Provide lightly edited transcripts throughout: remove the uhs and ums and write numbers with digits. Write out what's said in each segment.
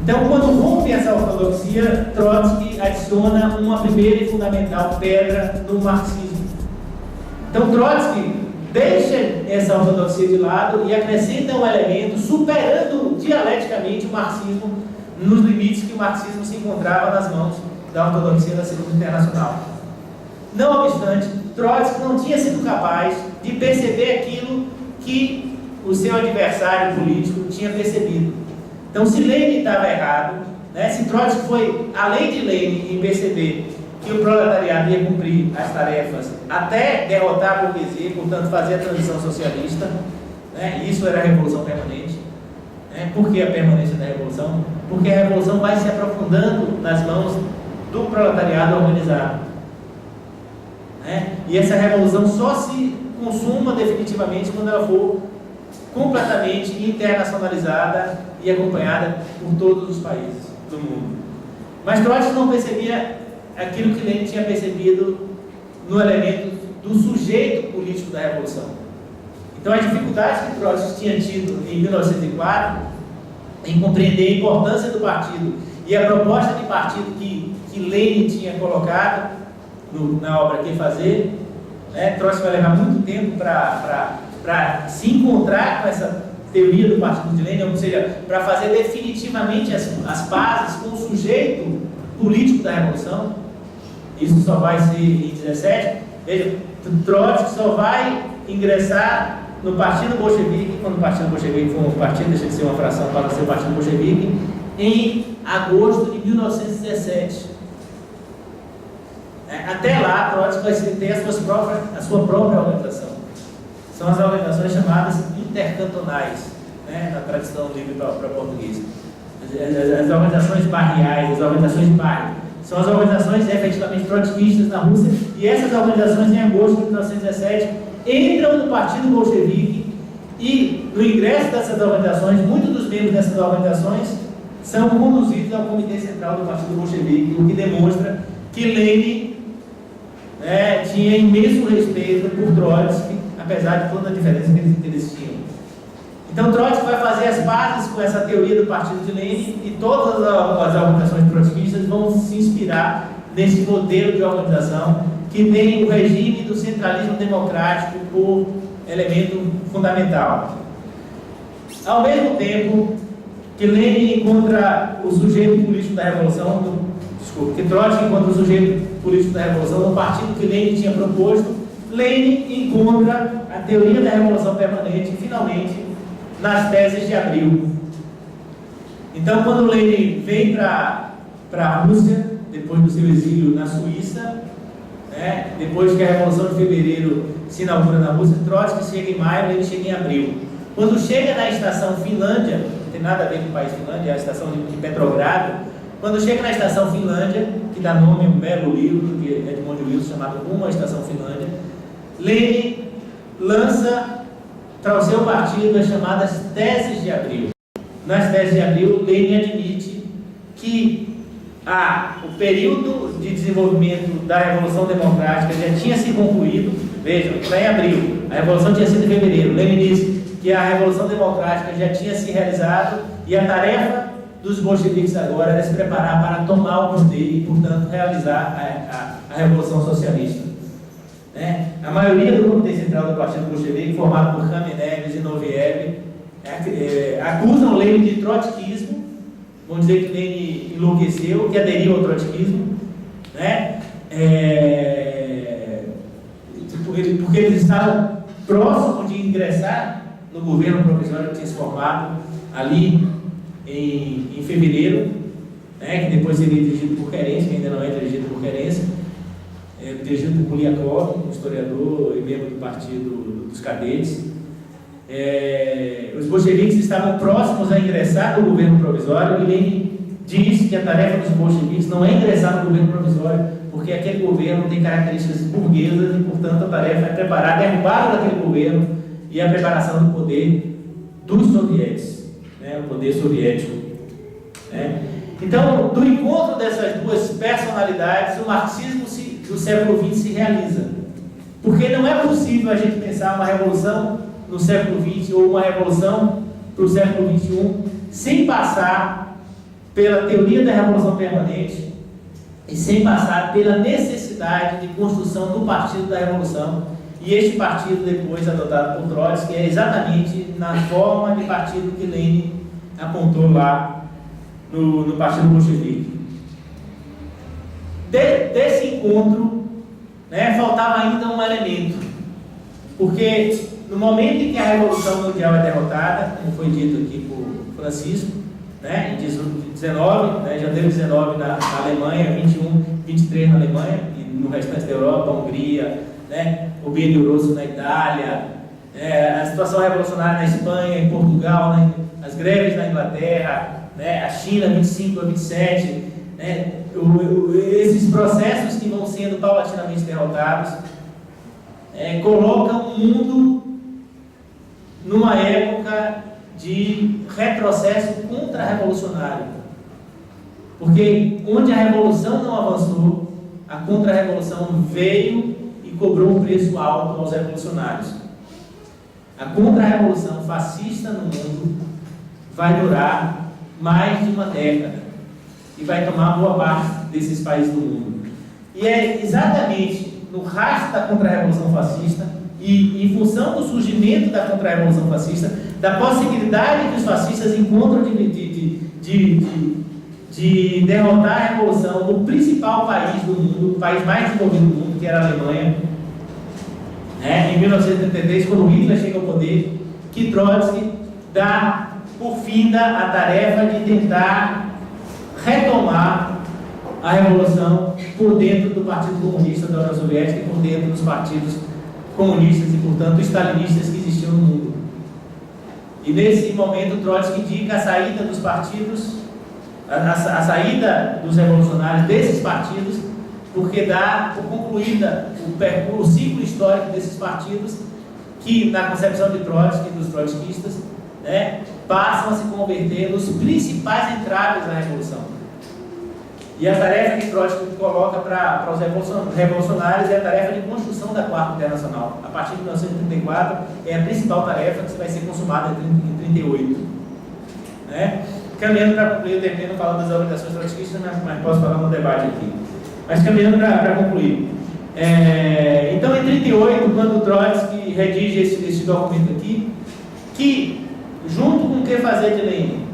Então, quando rompe essa ortodoxia, Trotsky adiciona uma primeira e fundamental pedra no marxismo. Então, Trotsky deixa essa ortodoxia de lado e acrescenta um elemento superando dialeticamente o marxismo nos limites que o marxismo se encontrava nas mãos da ortodoxia da Segunda Internacional. Não obstante, Trotsky não tinha sido capaz de perceber aquilo que o seu adversário político tinha percebido. Então, se Lenin estava errado, né, se Trotsky foi além de Lenin em perceber que o proletariado ia cumprir as tarefas até derrotar a burguesia, portanto fazer a transição socialista, né, isso era a revolução permanente. Né? Por que a permanência da revolução? Porque a revolução vai se aprofundando nas mãos do proletariado organizado. Né? E essa revolução só se consuma definitivamente quando ela for completamente internacionalizada e acompanhada por todos os países do mundo. Mas Trotsky não percebia aquilo que Lenin tinha percebido no elemento do sujeito político da revolução. Então, as dificuldades que Trotsky tinha tido em 1904 em compreender a importância do partido e a proposta de partido que Lenin tinha colocado na obra Que Fazer, né? Trotsky vai levar muito tempo para se encontrar com essa teoria do partido de Lenin, ou seja, para fazer definitivamente as pazes com o sujeito político da revolução. Isso só vai ser em 17. Veja, Trotsky só vai ingressar no Partido Bolchevique, quando o Partido Bolchevique for um partido, deixa de ser uma fração para ser o Partido Bolchevique, em agosto de 1917. Até lá, Trotsky vai ter a sua própria organização. São as organizações chamadas intercantonais, né, na tradição livre para português. As organizações barriais, as organizações de bairro, são as organizações efetivamente trotskistas na Rússia, e essas organizações, em agosto de 1917, entram no Partido Bolchevique, e no ingresso dessas organizações, muitos dos membros dessas organizações são conduzidos ao Comitê Central do Partido Bolchevique, o que demonstra que Lenin, né, tinha imenso respeito por Trotsky, apesar de toda a diferença que eles tinham. Então, Trotsky vai fazer as pazes com essa teoria do partido de Lenin, e todas as organizações trotskistas vão se inspirar nesse modelo de organização que tem o regime do centralismo democrático por elemento fundamental. Ao mesmo tempo que Lenin encontra o sujeito político da revolução, que Trotsky encontra o sujeito político da revolução no partido que Lenin tinha proposto, Lenin encontra a teoria da revolução permanente, finalmente, nas teses de Abril. Então, quando Lenin vem para a Rússia, depois do seu exílio na Suíça, né, depois que a Revolução de Fevereiro se inaugura na Rússia, Trotsky chega em maio, Lenin chega em abril. Quando chega na estação Finlândia, não tem nada a ver com o país Finlândia, é a estação de Petrogrado. Quando chega na estação Finlândia, que dá nome a um belo livro de Edmund Wilson chamado Rumo à Estação Finlândia, Lenin lança para o seu partido as chamadas teses de Abril. Nas teses de Abril, Lenin admite que o período de desenvolvimento da Revolução Democrática já tinha se concluído. Vejam, está em abril, a Revolução tinha sido em fevereiro. Lenin diz que a Revolução Democrática já tinha se realizado e a tarefa dos bolcheviques agora era se preparar para tomar o poder e, portanto, realizar a Revolução Socialista. Né? A maioria do Comitê Central do Partido Bolchevique, formado por Kamenev e Zinoviev, acusam Lenin de trotskismo, vão dizer que Lenin enlouqueceu, que aderiu ao trotskismo, né? Porque eles estavam próximos de ingressar no governo provisório que tinha se formado ali em fevereiro, né? Que depois seria dirigido por Kerensky, que ainda não é dirigido por Kerensky, dirigido por Polyakov, um historiador e membro do Partido dos Cadetes. Os bolcheviques estavam próximos a ingressar no governo provisório, e Lenin diz que a tarefa dos bolcheviques não é ingressar no governo provisório, porque aquele governo tem características burguesas e, portanto, a tarefa é preparar a derrubada daquele governo e a preparação do poder dos sovietes, né, o poder soviético. Né? Então, do encontro dessas duas personalidades, o marxismo do século XX se realiza. Porque não é possível a gente pensar uma revolução no século XX ou uma revolução para o século XXI sem passar pela teoria da revolução permanente e sem passar pela necessidade de construção do partido da revolução, e este partido depois adotado por Trotsky é exatamente na forma de partido que Lenin apontou lá no Partido Bolchevique. Desse encontro, né, faltava ainda um elemento, porque no momento em que a Revolução Mundial é derrotada, como foi dito aqui por Francisco, né, em 19, né, janeiro de 19 na Alemanha, 21, 23 na Alemanha e no restante da Europa, Hungria, né, o Bielorrusso Rosso na Itália, a situação revolucionária na Espanha, em Portugal, né, as greves na Inglaterra, né, a China 25 a 27, né, esses processos que vão sendo paulatinamente derrotados, colocam o mundo numa época de retrocesso contra-revolucionário. Porque onde a revolução não avançou, a contra-revolução veio e cobrou um preço alto aos revolucionários. A contra-revolução fascista no mundo vai durar mais de uma década e vai tomar boa parte desses países do mundo. E é exatamente no rastro da contra-revolução fascista e em função do surgimento da contra-revolução fascista, da possibilidade que os fascistas encontram de derrotar a revolução no principal país do mundo, o país mais desenvolvido do mundo, que era a Alemanha, em 1933, quando Hitler chega ao poder, que Trotsky dá por fim a tarefa de tentar retomar a revolução por dentro do Partido Comunista da União Soviética e por dentro dos partidos comunistas e, portanto, stalinistas que existiam no mundo. E nesse momento Trotsky indica a saída dos partidos, a saída dos revolucionários desses partidos, porque dá por concluída o ciclo histórico desses partidos que, na concepção de Trotsky e dos trotskistas, passam a se converter nos principais entraves da revolução. E a tarefa que Trotsky coloca para os revolucionários é a tarefa de construção da Quarta Internacional. A partir de 1934 é a principal tarefa que vai ser consumada em 1938. Caminhando para concluir, eu termino falando das organizações trotskistas, mas posso falar no debate aqui. Mas caminhando para concluir. Então, em 1938, quando Trotsky redige esse documento aqui, que, junto com o Que Fazer de Lenin,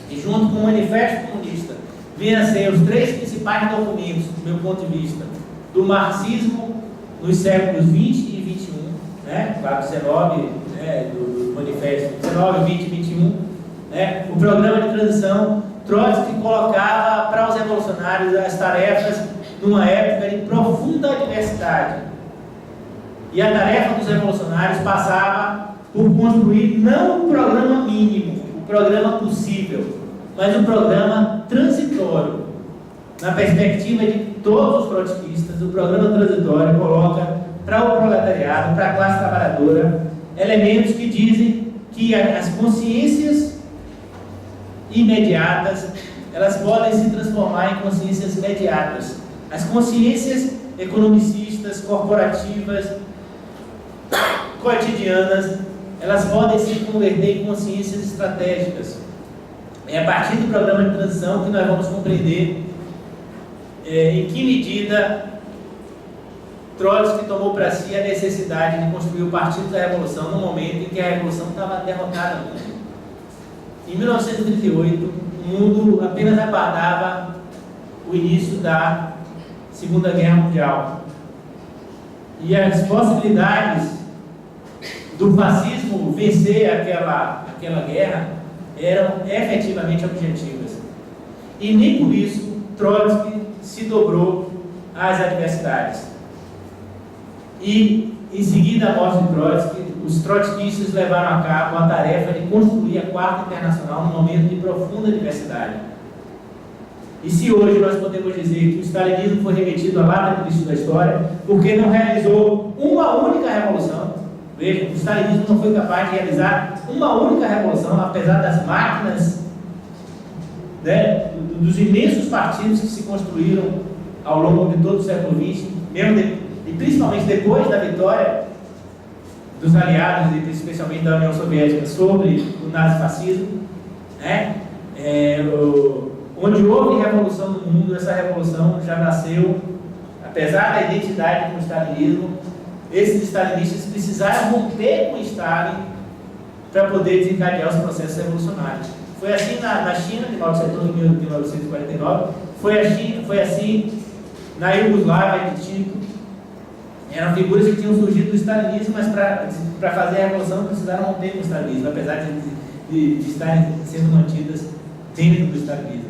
e junto com o Manifesto Comunista, venham a ser os três principais documentos, do meu ponto de vista, do marxismo nos séculos 20 e 21, claro, 19, do Manifesto 19, 20 e 21, o programa de transição. Trotsky colocava para os revolucionários as tarefas numa época de profunda adversidade. E a tarefa dos revolucionários passava por construir não um programa mínimo, o programa possível, mas um programa transitório. Na perspectiva de todos os trotskistas, o programa transitório coloca para o proletariado, para a classe trabalhadora, elementos que dizem que as consciências imediatas, elas podem se transformar em consciências mediatas. As consciências economicistas, corporativas, cotidianas, elas podem se converter em consciências estratégicas. É a partir do programa de transição que nós vamos compreender em que medida Trotsky tomou para si a necessidade de construir o Partido da Revolução no momento em que a Revolução estava derrotada no mundo. Em 1938, o mundo apenas aguardava o início da Segunda Guerra Mundial. E as possibilidades do fascismo vencer aquela guerra eram efetivamente objetivas. E nem por isso Trotsky se dobrou às adversidades. E, em seguida à morte de Trotsky, os trotskistas levaram a cabo a tarefa de construir a Quarta Internacional num momento de profunda adversidade. E se hoje nós podemos dizer que o stalinismo foi remetido à lata do início da história, porque não realizou uma única revolução. Veja, o stalinismo não foi capaz de realizar uma única revolução, apesar das máquinas, dos imensos partidos que se construíram ao longo de todo o século XX, e principalmente depois da vitória dos aliados, e especialmente da União Soviética, sobre o nazifascismo. onde houve revolução no mundo, essa revolução já nasceu, apesar da identidade com o stalinismo, esses stalinistas precisaram romper com o Stalin para poder desencadear os processos revolucionários. Foi assim na China, de Mao Tse-tung, em 1949, foi assim na Iugoslávia de Tito. Eram figuras que tinham surgido do stalinismo, mas para fazer a revolução precisaram romper com o stalinismo, apesar de estarem sendo mantidas dentro do stalinismo.